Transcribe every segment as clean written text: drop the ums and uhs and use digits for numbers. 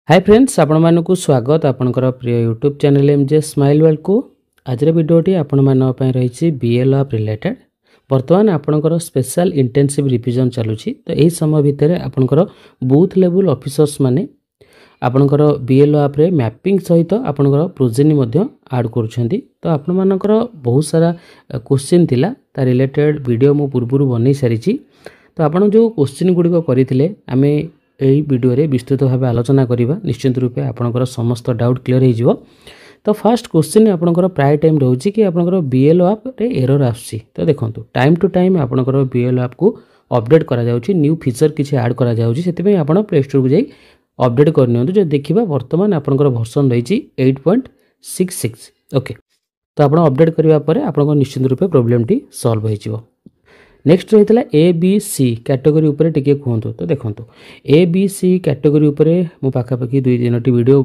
Hi friends आपण मानकु स्वागत आपनकर प्रिय YouTube channel MJ smile world को आज वीडियोटी आपण मान रही बीएल आप रिलेटेड वर्तमान आपनकर स्पेशल इंटेंसिव रिविजन चलुछि तो एही समय भितर आपनकर बूथ लेवल ऑफिसर्स माने आपनकर बीएल आप रे मैपिंग सहित आपनकर प्रोजेनी मध्ये ऐड करूछंती तो आपण मानकर बहुत सारा क्वेश्चन थिला ता रिलेटेड वीडियो मु पूर्वरु बनै सारिछि तो आपण जो क्वेश्चन गुडी को करिथिले आमे यही वीडियो रे विस्तृत भाव आलोचना करिबा निश्चित रूपे आपनकर समस्त डाउट क्लियर हो जिवो। तो फर्स्ट क्वेश्चन आपनकर प्राय टाइम रहउछि कि आपनकर बीएलओ ऐप रे एरर आछि तो देखंतु टाइम टू टाइम आपनकर बीएलओ ऐप को अपडेट करा जाउछि न्यू फीचर किछि ऐड करा जाउछि सेति पय आपण प्ले स्टोर को जाई अपडेट करनियंतु जे देखिबा वर्तमान आपनकर वर्जन रहिछि 8.66 ओके तो आपण अपडेट करिवा परे आपनकर निश्चित रूपे प्रॉब्लम टी सॉल्व हो जिवो। नेक्स्ट रही है ए बी सी कैटेगरी उपरे टिके कहतु तो देखो ए बी सी कैटेगरी उपरे मु पाखापाखि 2-3 वीडियो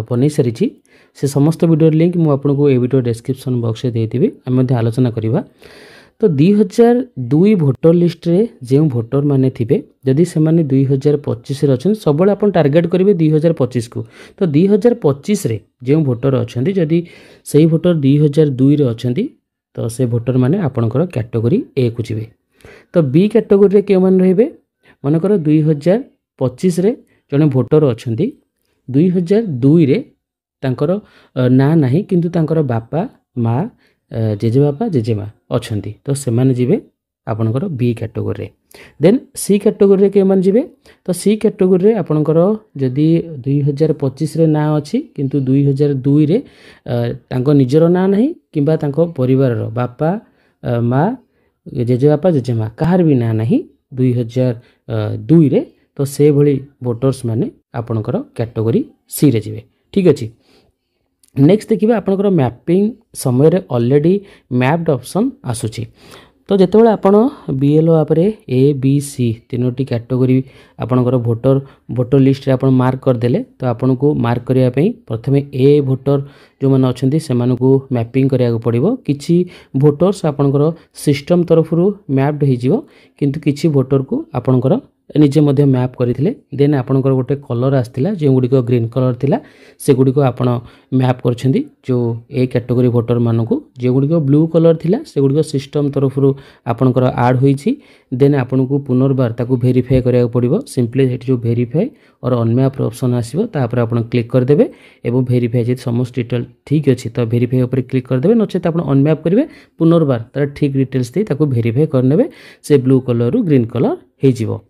बनै सारी से समस्त वीडियो लिंक मु आपको ए वीडियो डिस्क्रिप्शन बॉक्स में देती आम आलोचना करवा। तो 2002 भोटर लिस्ट रे जो भोटर माने थिबे जदि से माने 2025 रे अछन सब आपण टार्गेट करेंगे 2025 को तो 2025 रे जो भोटर अछंती जदि सही भोटर 2002 रे अछंती तो से भोटर माने आपणकर कैटेगरी ए को जीवे। तो बी कैटेगरी रे के मान रहिबे मनकर 2025 रे जने भोटर अछंती 2002 रे तांकर ना नाही किंतु तांकर बापा माँ जेजे बापा जेजे माँ अछंती तो से माने जीवे आपणकर बी कैटेगरी रे। देन सी कैटेगरी रे के मान जीवे तो सी कैटेगरी रे आपणकर जदि 2025 रे ना अछि किंतु 2002 रे तांको निजर ना नाही किंबा तांको परिवार रो बापा माँ जेजे बापा जेजे माँ कहार भी ना नाही 2002 रे तो से भली वोटर्स माने आपणकर कैटेगरी सी रे जीवे। ठीक अछि। नेक्स्ट देखिबा आपणकर मैपिंग समय रे ऑलरेडी मैप्ड ऑप्शन आसुची तो जितेबाला आपण बीएलओ आप रे ए बी सी तीनोटी कैटेगरी आपणकर भोटर लिस्ट रे आपण मार्क करदेले तो आपन को मार्क करिया पई प्रथमे ए भोटर जो माने अछंती से मानको मैपिंग करिया पड़िबो किछि भोटर्स आपणकर सिस्टम तरफरु मैप्ड हो जिवो किंतु किछि भोटर को आपणकर निजे मध्य मैप करथिले देन आपणकर गोटे कलर आस्तिला जे गुडी को ग्रीन कलर थिला से गुडी को आपण मैप करछंती जो ए कैटेगरी भोटर मानकु जे गुडी को ब्लू कलर थिला से गुडी को सिस्टम तरफरु आपणकर ऐड होईछि देन आपन को पुनर्बार ताकू वेरीफाई करिया पड़िबो सिंपली हेठी जो वेरीफाई और अनमैप ऑप्शन आसीबो तापर आपण क्लिक कर देबे एवं वेरीफाई जे समस्त डिटेल ठीक अछि तो वेरीफाई ऊपर क्लिक कर देबे नचे आपण अनमैप करिवे पुनर्बार तार ठीक डिटेल्स दे ताकू वेरीफाई करनेबे से ब्लू कलर रु ग्रीन कलर हे जिवो।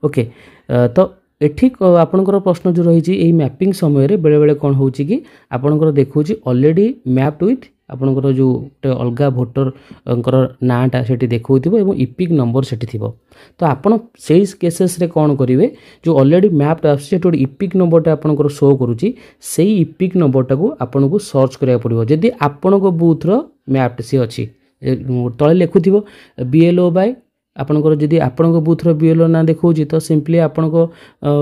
ओके तो एठी आपनकर प्रश्न जो रही यही मैपिंग समय रे बेले बेले कौन होची कि आपनकर देखौची ऑलरेडी मैप्ड विथ आपनकर जो अलगा भोटर नाटा सेठी देखौथिबो एवं इपिक नंबर सेठी थिबो तो आपण सेही केसेस रे कौन करिवे जो ऑलरेडी मैप्ड आसी सेठी इपिक नंबरटा आपनकर शो करूची सेही इपिक नंबरटा को आपनको सर्च करिया पड़िबो जदी आपनको बूथ रो मैप्ड सी अछि तळे लेखुथिबो बीएलओ बाय आपनकर जदि आपनको बूथ रो बीएलओ ना देखौची तो सिंपली आपनको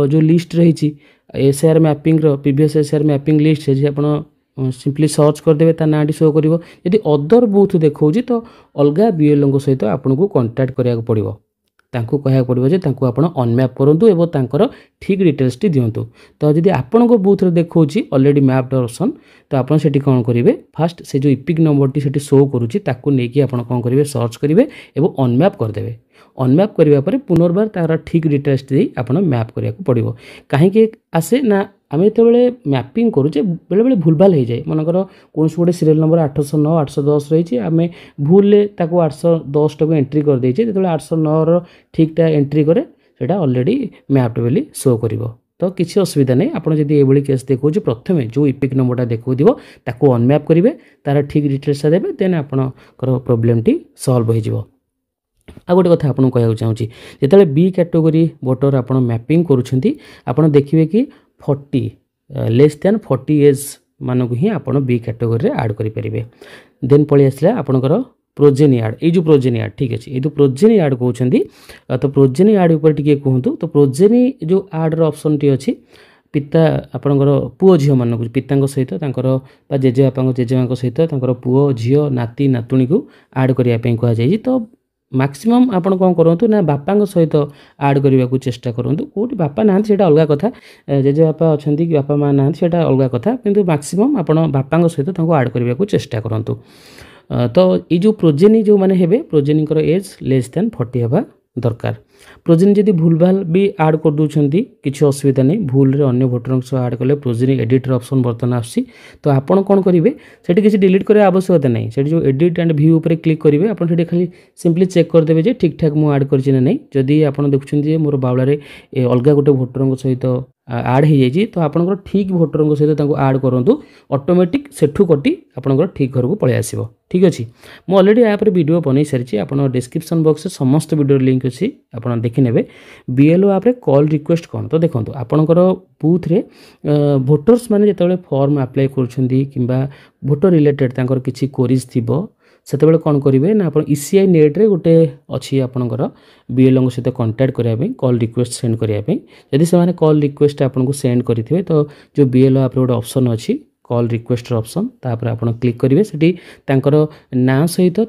जो लिस्ट रही एसआर मैपिंग रो प्रीवियस एसआर मैपिंग लिस्ट जे आपण सिंपली सर्च कर देबे ता नाडी शो करिवो यदि अदर बूथ देखौची तो अलगा बीएलओ सहित आपनको कांटेक्ट करिया पड़िवो तांको कहया पड़िवो जे तांको आपण अनमैप करंतु एवं तांकर ठीक डिटेल्स टी दियंतु तो जदि आपनको बूथ रे देखौची ऑलरेडी मैप्ड ऑप्शन तो आपण सेठी कोन करिवे फास्ट से जो इपिक नंबर टी सेठी शो करूची ताकू नेकी आपण कोन करिवे सर्च करिवे एवं अनमैप कर देबे अनमैप करबा परे पुनर्बार तार ठीक डिटेल्स दे आपण मैप करिया पड़िवो कहीं आसे ना आम जो मैपिंग करुचे बेले बेले भूलभाल हो जाए मनकर कौन गोटे सीरियल नंबर 809 810 रही आम भूल 810 टाक एंट्री कर देचे जो 809 ठीकटा एंट्री करे सेटा ऑलरेडी मैप्ड बोली शो करिवो तो किसी असुविधा नहीं आपड़ जब ये केस देखो प्रथम जो इपिक नंबरटा देखो ताको अनमैप करेंगे तार ठीक डिटेल्स देवे देन आपणकर प्रोब्लेम टी सॉल्व हो। आ गोटे कथा आपको कहना चाहूँगी जिते बी कैटेगरी भोटर आप मैपिंग करुँच आप देखिए कि 40 लेस दैन 40 एज मानक ही आप बी कैटेगरी ऐड करेंगे देन पलि आसला आपणकर प्रोजेनी ऐड ये जो प्रोजेनी ऐड ठीक अच्छे ये जो प्रोजेनी ऐड कहते तो प्रोजेनी ऐड ऊपर टिके कहतु तो प्रोजेनी जो ऐड ऑप्शन टी अच्छी पिता आपणकर पुओ झील मानक पिता सहित जेजेबापा जेजेमा सहित पुओ झील नाती नातुणी को ऐड करने कहु तो मैक्सिमम आपण कौन करूँ ना बापा सहित आड करने को चेष्टा करूँ कौटी बापा ना से अलग कथा जेजे बापा अच्छा कि बापा माँ ना से अलग कथा किंतु मैक्सिमम आपण बापा सहित आड करने को चेष्टा करूँ। तो ये जो प्रोजेनी जो मैंने हेबे प्रोजेनी एज लेस देन 40 हवा दरकार। प्रोजेनी जदि भूल भाल भी आड कर दूसरी किसी असुविधा नहीं भूल रे अन्य भोटर सह आड कले प्रोजेनी एडिटर ऑप्शन बर्तमान आसी। तो आपड़ कौन करेंगे सेठी किसी डिलीट करने आवश्यकता नहीं से जो एडिट एंड व्यू उपर क्लिक करेंगे आप खाली सिंपली चेक करदेवे जे ठीक ठाक मुझे आड कर नहीं। जदि आप देखुं मोर बावलार अलग गोटे भोटर सहित आड हो जाए तो आपंकर ठीक भोटर सहित आड करूँ ऑटोमेटिक सेठू कटी आपंकर ठीक घर को पलि आसो। ठीक अच्छे मुझे अलरेडी यहाँ पर वीडियो बन सारी आप डिस्क्रिप्शन बॉक्स में समस्त वीडियो लिंक अच्छी आप देखने बीएलओ आप कॉल रिक्वेस्ट कौन। तो देखो आपणकर बूथ रे भोटर्स माने जिते फॉर्म अप्लाई कर भोटर रिलेटेड किसी क्वेरीज थी से कौन करेंगे ना आप ईसीआई नेट रे गोटे अच्छी आपंकर बीएलओ सहित कांटेक्ट करने कॉल रिक्वेस्ट सेंड करने जदि से कॉल रिक्वेस्ट आपको सेंड करेंगे तो जो बीएलओ आप गोटे ऑप्शन अच्छी कॉल रिक्वेस्ट ऑप्शन तापर आप क्लिक करेंगे सेठी ना सहित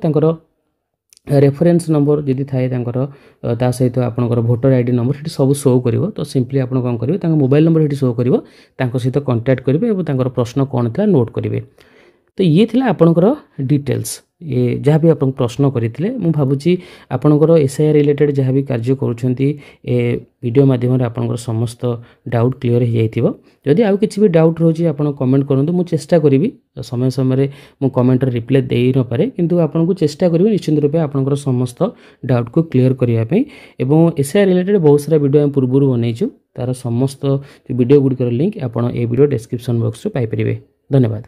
रेफरेंस नंबर जदि थाए ता सहित आपंकर भोटर आईडी नंबर से सब शो कर। तो सिंपली आप कौन करेंगे मोबाइल नंबर से शो कर सहित कांटेक्ट करेंगे और प्रश्न कौन था नोट करेंगे। तो ये थिला आपणकर डिटेल्स ये जहाँ भी आप प्रश्न करते मुझे भावुँ आपणकर एसआईआर रिलेटेड जहाँ भी कार्य करुँचे वीडियो माध्यम आपंकर समस्त डाउट क्लीयर हो जाइए। जदि आउ किसी भी डाउट रोचे आप कमेंट करूँ मुझे चेष्टा करी समय समय मुझे कमेंट रिप्लाई दे न पारे किंतु आपको चेष्टा करी निश्चित रूपे आपंकर समस्त डाउट को क्लीयर करने एसआईआर रिलेटेड बहुत सारा वीडियो आम पूर्व बनईचु तार समस्त वीडियो गुड़िकर लिंक आप वीडियो डिस्क्रिप्शन बॉक्स में पाइपर। धन्यवाद।